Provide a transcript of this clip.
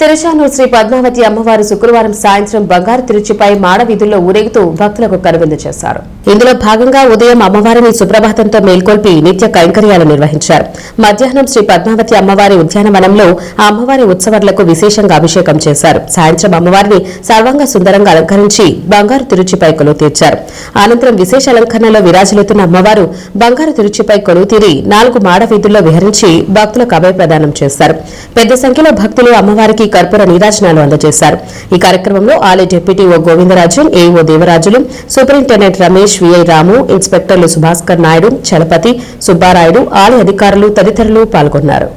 తిరుచానూరు శ్రీ పద్మావతి అమ్మవారు శుక్రవారం సాయంత్రం బంగారు తిరుచిపై మాడ వీధుల్లో ఊరేగుతూ భక్తులకు కనువిందు చేశారు. ఇందులో భాగంగా ఉదయం అమ్మవారిని సుప్రభాతంతో మేల్కొల్పి నిత్య కైంకర్యాలు నిర్వహించారు. మధ్యాహ్నం శ్రీ పద్మావతి అమ్మవారి ఉద్యానవనంలో అమ్మవారి ఉత్సవాలకు విశేషంగా అభిషేకం చేశారు. సాయంత్రం అమ్మవారిని సర్వాంగ సుందరంగా అలంకరించి బంగారు తిరుచిపై కొలువు తీర్చారు. అనంతరం విశేష అలంకరణలో విరాజిల్లుతున్న అమ్మవారు బంగారు తిరుచిపై కొలువు తీరి 4 మాడ వీధుల్లో విహరించి భక్తులకు అభయ ప్రదానం చేశారు. పెద్ద సంఖ్యలో భక్తులు అమ్మవారికి కర్పూర నీరాజనాలు అందజేశారు. ఈ కార్యక్రమంలో ఆలయ deputy Govindarajan, AEO Devarajulu, superintendent Ramesh, VI Ramu, ఇన్స్పెక్టర్లు సుభాస్కర్ నాయుడు, చలపతి, సుబ్బారాయుడు, ఆలయ అధికారులు తదితరులు పాల్గొన్నారు.